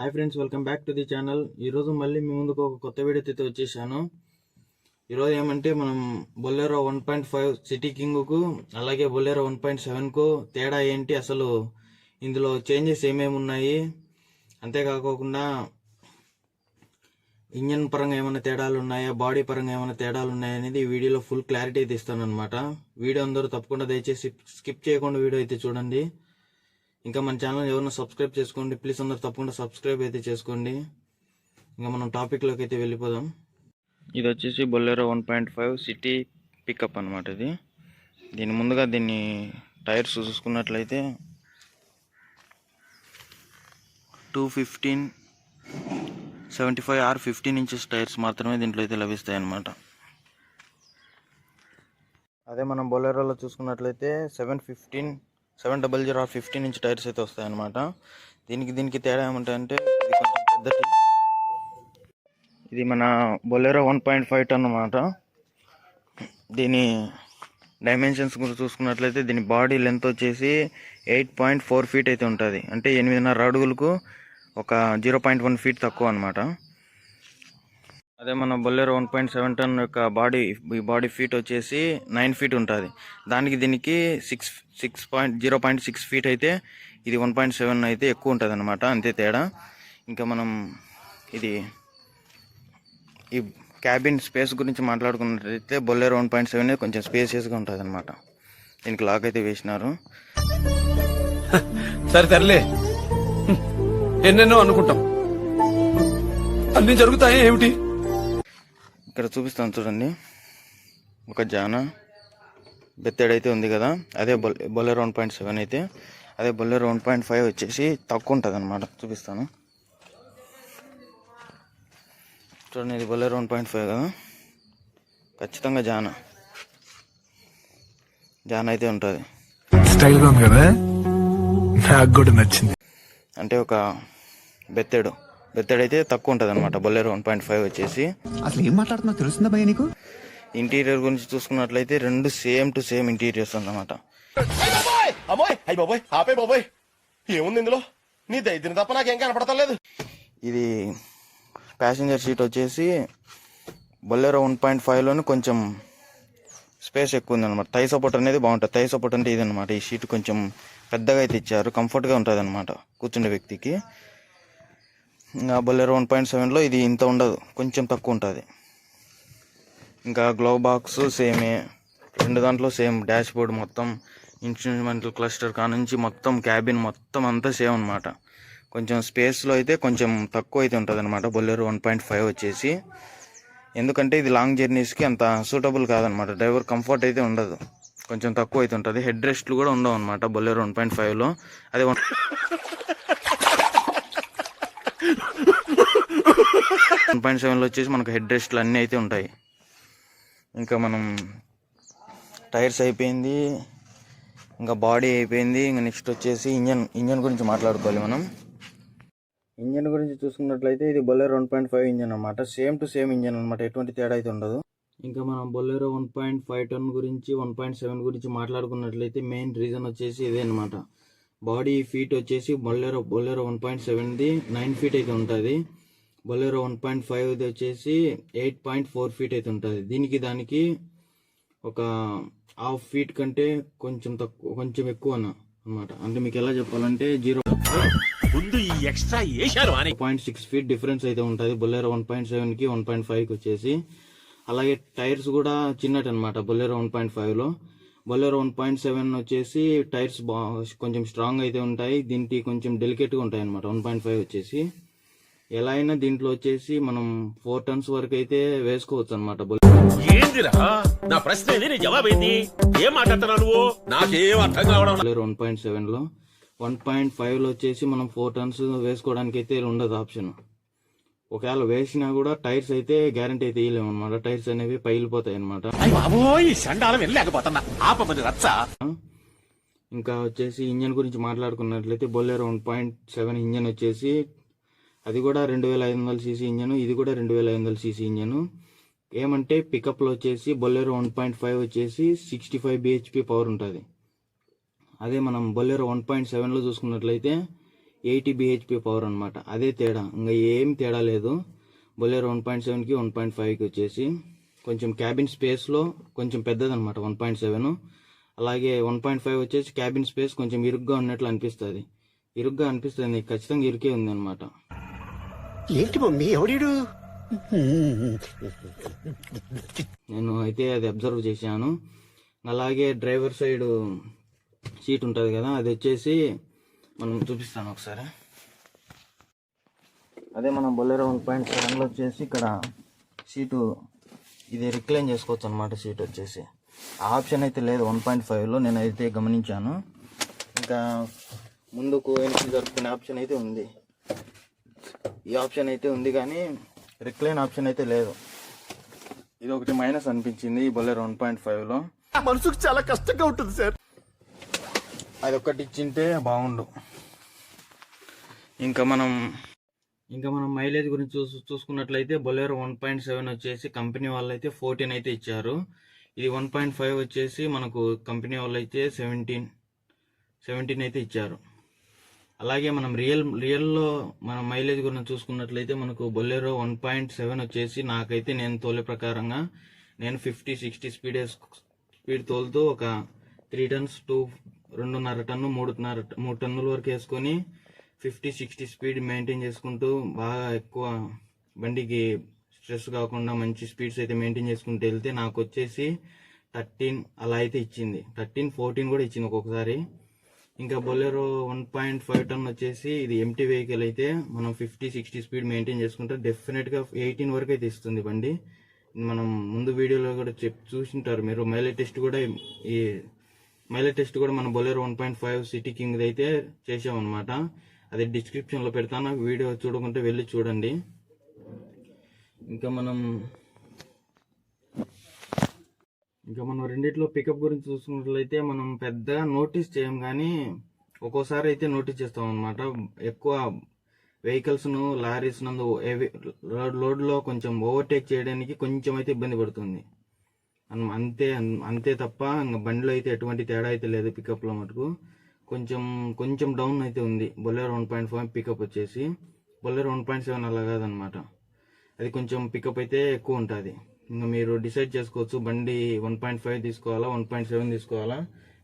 Hi friends, welcome back to the channel. ఈరోజు మళ్ళీ మీ ముందుకు ఒక కొత్త వీడియో అయితే వచ్చేసాను. ఈరోజు ఏమంటే మనం బొలెరో 1.5 సిటీ కింగ్కు అలాగే బొలెరో 1.7కు తేడా ఏంటి, అసలు ఇందులో చేంజెస్ ఏమేమి ఉన్నాయి, అంతేకాకుండా ఇంజన్ పరంగా ఏమైనా తేడాలు ఉన్నాయా, బాడీ పరంగా ఏమైనా తేడాలు ఉన్నాయా అనేది ఈ వీడియోలో ఫుల్ క్లారిటీ అయితే ఇస్తాను అనమాట. వీడియో అందరూ తప్పకుండా దయచేసి స్కిప్ చేయకుండా వీడియో అయితే చూడండి. ఇంకా మన ఛానల్ ఎవరైనా సబ్స్క్రైబ్ చేసుకోండి ప్లీజ్, అందరూ తప్పకుండా సబ్స్క్రైబ్ అయితే చేసుకోండి. ఇంకా మనం టాపిక్లోకి అయితే వెళ్ళిపోదాం. ఇది వచ్చేసి బొలెరో 1.5 సిటీ పికప్ అనమాట. దీని ముందుగా దీన్ని టైర్స్ చూసుకున్నట్లయితే 215 75 ఆర్ 15 ఇంచెస్ టైర్స్ మాత్రమే దీంట్లో అయితే లభిస్తాయి అన్నమాట. అదే మనం బొలెరోలో చూసుకున్నట్లయితే 700 ఆర్ 15 ఇంచ్ టైర్స్ అయితే వస్తాయన్నమాట. దీనికి తేడా ఏమంటాయంటే ఇది కొంచెం పెద్దది. ఇది మన బొలెరో 1.5 టన్ అన్నమాట. దీని డైమెన్షన్స్ కూడా చూసుకున్నట్లయితే దీని బాడీ లెంత్ వచ్చేసి 8.4 ఫీట్ అయితే ఉంటుంది. అంటే 8.5 అడుగులకు ఒక 0.1 ఫీట్ తక్కువ అనమాట. అదే మన బొలెరో 1.7 టన్ యొక్క బాడీ ఫీట్ వచ్చేసి 9 ఫీట్ ఉంటుంది. దీనికి 0.6 ఫీట్ అయితే ఇది 1.7 అయితే ఎక్కువ ఉంటుంది అనమాట, అంతే తేడా. ఇంకా మనం ఈ క్యాబిన్ స్పేస్ గురించి మాట్లాడుకున్నట్లయితే బొలెరో 1.7 కొంచెం స్పేసియస్గా ఉంటుంది అనమాట. దీనికి లాక్ అయితే వేసినారు. సరే తరలే, ఎన్నెన్నో అనుకుంటాం, అన్ని జరుగుతాయి ఏమిటి. ఇక్కడ చూపిస్తాను చూడండి, ఒక జానా బెత్తెడైతే ఉంది కదా, అదే బొలెరో 1.7 అయితే. అదే బొలెరో 1.5 వచ్చేసి తక్కువ ఉంటుంది అనమాట. చూపిస్తాను చూడండి, ఇది బొలెరో 1.5 కదా, ఖచ్చితంగా జానా అయితే ఉంటుంది. స్టైల్గా ఉంది కదా, నాకు కూడా నచ్చింది. అంటే ఒక బెత్తెడైతే తక్కువ ఉంటుంది అనమాట బొలెరో 1.5 వచ్చేసి. అసలు ఏం మాట్లాడుతున్నా తెలుస్తుందా భయ నీకు? ఇంటీరియర్ గురించి చూసుకున్నట్లయితే రెండు సేమ్ టు సేమ్ ఇంటీరియర్స్ అన్నమాట. ఏముంది ఇందులో, నీ దైద్యం తప్ప నాకేం కనపడతలేదు. ఇది ప్యాసింజర్ సీట్ వచ్చేసి బొలెరో 1.5లోని కొంచెం స్పేస్ ఎక్కువ ఉంది అనమాట. థై సపోర్ట్ అనేది బాగుంటుంది. థై సపోర్ట్ అంటే ఇది అనమాట. ఈ సీట్ కొంచెం పెద్దగా అయితే ఇచ్చారు, కంఫర్ట్గా ఉంటుంది అనమాట కూర్చుండే వ్యక్తికి. ఇంకా బొలెరో 1.7లో ఇది ఇంత ఉండదు, కొంచెం తక్కువ ఉంటుంది. ఇంకా గ్లో బాక్స్ సేమే, రెండు దాంట్లో సేమ్. డాష్ బోర్డ్ మొత్తం, ఇన్స్ట్రుమెంటల్ క్లస్టర్ కానుంచి మొత్తం క్యాబిన్ మొత్తం అంతా సేమ్ అనమాట. కొంచెం స్పేస్లో అయితే కొంచెం తక్కువ అయితే ఉంటుంది అనమాట బొలెరో 1.5 వచ్చేసి. ఎందుకంటే ఇది లాంగ్ జర్నీస్కి అంత సూటబుల్ కాదనమాట. డ్రైవర్ కంఫర్ట్ అయితే ఉండదు, కొంచెం తక్కువ అయితే ఉంటుంది. హెడ్ రెస్ట్లు కూడా ఉండవు అనమాట బొలెరో 1.5లో. అదే 1.7లో వచ్చేసి మనకు హెడ్ రెస్ట్లు అన్నీ అయితే ఉంటాయి. ఇంకా మనం టైర్స్ అయిపోయింది, ఇంకా బాడీ అయిపోయింది. ఇంకా నెక్స్ట్ వచ్చేసి ఇంజన్ గురించి మాట్లాడుకోవాలి మనం. ఇంజన్ గురించి చూసుకున్నట్లయితే ఇది బొలెరో 1.5 ఇంజన్ అనమాట. సేమ్ టు సేమ్ ఇంజన్ అనమాట, ఎటువంటి తేడా అయితే ఉండదు. ఇంకా మనం బొలెరో 1.5 టన్ గురించి 1.7 గురించి మాట్లాడుకున్నట్లయితే మెయిన్ రీజన్ వచ్చేసి ఇదే అనమాట. బాడీ ఫీట్ వచ్చేసి బొలెరో 1.7ది 9 ఫీట్ అయితే ఉంటుంది. బొలెరో 1.5ది వచ్చేసి 8.4 ఫీట్ అయితే ఉంటుంది. దానికి ఒక హాఫ్ ఫీట్ కంటే కొంచెం తక్కువ, కొంచెం ఎక్కువ అన్నమాట. అంటే మీకు ఎలా చెప్పాలంటే 0.6 ఫీట్ డిఫరెన్స్ అయితే ఉంటుంది బొలెరో 1.7కి 1.5కి వచ్చేసి. అలాగే టైర్స్ కూడా చిన్నటి అనమాట బొలెరో 1.5లో. బొలెరో 1.7 వచ్చేసి టైర్స్ కొంచెం స్ట్రాంగ్ అయితే ఉంటాయి. దీనికి కొంచెం డెలికేట్గా ఉంటాయి అనమాట 1.5 వచ్చేసి. ఎలా అయినా దీంట్లో వచ్చేసి మనం 4 టన్స్ వరకు అయితే వేసుకోవచ్చు అనమాట. బొలెరో 1.7లో 1.5లో వచ్చేసి మనం 4 టన్స్ వేసుకోవడానికి అయితే ఉండదు ఆప్షన్. ఒకవేళ వేసినా కూడా టైర్స్ అయితే గ్యారంటీ అయితే ఇవ్వలేము అనమాట. టైర్స్ అనేవి పగిలిపోతాయి అనమాట. ఇంకా వచ్చేసి ఇంజన్ గురించి మాట్లాడుకున్నట్లయితే బొలెరో 1.7 ఇంజన్ వచ్చేసి అది కూడా 2500 సీసీ ఇంజను, ఇది కూడా 2500 సీసీ ఇంజను. ఏమంటే పికప్లో వచ్చేసి బొలెరో 1.5 వచ్చేసి 65 bhp పవర్ ఉంటుంది. అదే మనం బొలెరో 1.7లో చూసుకున్నట్లయితే 80 bhp పవర్ అనమాట. అదే తేడా, ఇంకా ఏం తేడా లేదు. బొలెరో 1.7కి 1.5కి వచ్చేసి కొంచెం క్యాబిన్ స్పేస్లో కొంచెం పెద్దదనమాట 1.7. అలాగే 1.5 వచ్చేసి క్యాబిన్ స్పేస్ కొంచెం ఇరుగ్గా ఉన్నట్లు అనిపిస్తుంది. ఖచ్చితంగా ఇరుకే ఉంది అనమాట. ఏంటి మమ్మీ ఎవడీడు? నేను అయితే అది అబ్జర్వ్ చేశాను. అలాగే డ్రైవర్ సైడ్ సీట్ ఉంటుంది కదా, అది వచ్చేసి మనం చూపిస్తాను ఒకసారి. అదే మనం బొలెరో 1.7లో వచ్చేసి ఇక్కడ సీటు ఇది రిక్లైన్ చేసుకోవచ్చు అనమాట. సీట్ వచ్చేసి ఆ ఆప్షన్ అయితే లేదు 1.5లో, నేను అయితే గమనించాను. ఇంకా ముందుకు వెనక్కి జరుపుకునే ఆప్షన్ అయితే ఉంది. ఈ ఆప్షన్ అయితే ఉంది కానీ రిక్లైన్ ఆప్షన్ అయితే లేదు. ఇది ఒకటి మైనస్ అనిపించింది ఈ బొలెరో 1.5లో. మనసుకు చాలా కష్టంగా ఉంటుంది సార్. అది ఒక్కటి ఇచ్చింటే బాగుండు. ఇంకా మనం మైలేజ్ గురించి చూసుకున్నట్లయితే బొలెరో 1.7 వచ్చేసి కంపెనీ వాళ్ళు అయితే 14 అయితే ఇచ్చారు. ఇది 1.5 వచ్చేసి మనకు కంపెనీ వాళ్ళు అయితే 17 అయితే ఇచ్చారు. అలాగే మనం రియల్లో మనం మైలేజ్ గురించి చూసుకున్నట్లయితే మనకు బొలెరో 1.7 వచ్చేసి నాకైతే నేను తోలే ప్రకారంగా నేను 50-60 స్పీడ్ తోలుతూ ఒక 3 టన్స్ టు 2.5 టన్ను 3 టన్నుల వరకు వేసుకొని 50-60 స్పీడ్ మెయింటైన్ చేసుకుంటూ బాగా ఎక్కువ బండికి స్ట్రెస్ కాకుండా మంచి స్పీడ్స్ అయితే మెయింటైన్ చేసుకుంటూ వెళ్తే నాకు వచ్చేసి 13 అలా అయితే ఇచ్చింది. 13-14 కూడా ఇచ్చింది ఒక్కొక్కసారి. ఇంకా బొలెరో 1.5 టన్ వచ్చేసి ఇది ఎంటీ వెహికల్ అయితే మనం 50-60 స్పీడ్ మెయింటైన్ చేసుకుంటే డెఫినెట్గా 18 వరకు అయితే ఇస్తుంది బండి. మనం ముందు వీడియోలో కూడా చూసింటారు మీరు. మైలేజ్ టెస్ట్ కూడా మనం బొలెరో 1.5 సిటీ కింగ్ అయితే చేసామన్నమాట. అది డిస్క్రిప్షన్లో పెడతాను, వీడియో చూడకుంటే వెళ్ళి చూడండి. ఇంకా మనం రెండిట్లో పికప్ గురించి చూసుకున్నట్లయితే మనం పెద్దగా నోటీస్ చేయం, కానీ ఒక్కోసారి అయితే నోటీస్ చేస్తాం అనమాట. ఎక్కువ వెహికల్స్ను లారీస్ నందు లోడ్లో కొంచెం ఓవర్టేక్ చేయడానికి కొంచెం అయితే ఇబ్బంది పడుతుంది అంతే తప్ప ఇంకా బండిలో అయితే ఎటువంటి తేడా అయితే లేదు. పికప్లో మటుకు కొంచెం డౌన్ అయితే ఉంది బొలెరో 1.5 పికప్ వచ్చేసి. బొలెరో 1.7 అలా కాదనమాట, అది కొంచెం పికప్ అయితే ఎక్కువ ఉంటుంది. ఇంకా మీరు డిసైడ్ చేసుకోవచ్చు బండి 1.5 తీసుకోవాలా 1.7 తీసుకోవాలా.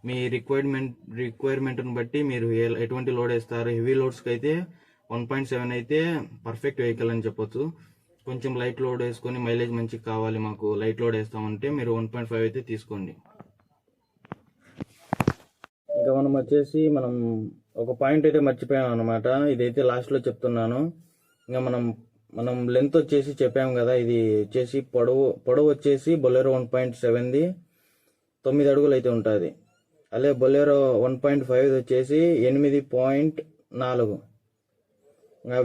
మీ రిక్వైర్మెంట్ని బట్టి మీరు ఎటువంటి లోడ్ వేస్తారు. హెవీ లోడ్స్కి అయితే 1.7 అయితే పర్ఫెక్ట్ వెహికల్ అని చెప్పొచ్చు. కొంచెం లైట్ లోడ్ వేసుకొని మైలేజ్ మంచిగా కావాలి మాకు, లైట్ లోడ్ వేస్తామంటే మీరు 1.5 అయితే తీసుకోండి. ఇంకా మనం ఒక పాయింట్ అయితే మర్చిపోయాం అనమాట, ఇదైతే లాస్ట్లో చెప్తున్నాను. ఇంకా మనం లెంత్ వచ్చేసి చెప్పాం కదా, ఇది వచ్చేసి పొడవు వచ్చేసి బొలెరో 1.7ది 9 అడుగులు అయితే ఉంటుంది. అదే బొలెరో 1.5 వచ్చేసి 8.4.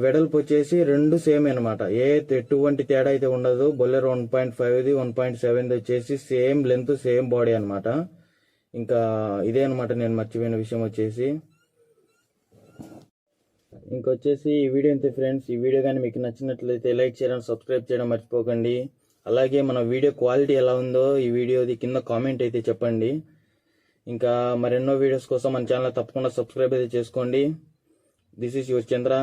వెడల్పు వచ్చేసి రెండు సేమ్ అనమాట, ఎటువంటి తేడా అయితే ఉండదు. బొలెరో 1.5ది 1.7ది వచ్చేసి సేమ్ లెంత్ సేమ్ బాడీ అనమాట. ఇంకా ఇదే అనమాట నేను మర్చిపోయిన విషయం వచ్చేసి. ఇంకొచ్చేసి ఈ వీడియో అంతే ఫ్రెండ్స్. ఈ వీడియో కానీ మీకు నచ్చినట్లయితే లైక్ చేయడం సబ్స్క్రైబ్ చేయడం మర్చిపోకండి. అలాగే మన వీడియో క్వాలిటీ ఎలా ఉందో ఈ వీడియోది కింద కామెంట్ అయితే చెప్పండి. ఇంకా మరెన్నో వీడియోస్ కోసం మన ఛానల్ తప్పకుండా సబ్స్క్రైబ్ అయితే చేసుకోండి. This is your Chandra.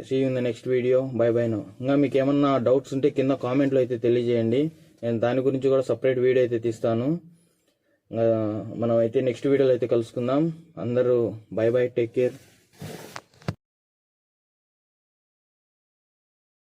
See you in the next video. Bye bye నో. ఇంకా మీకు ఏమన్నా డౌట్స్ ఉంటే కింద కామెంట్లో అయితే తెలియజేయండి, నేను దాని గురించి కూడా సపరేట్ వీడియో అయితే తీస్తాను. మనం అయితే నెక్స్ట్ వీడియోలో అయితే కలుసుకుందాం. అందరూ బై బై, టేక్ కేర్.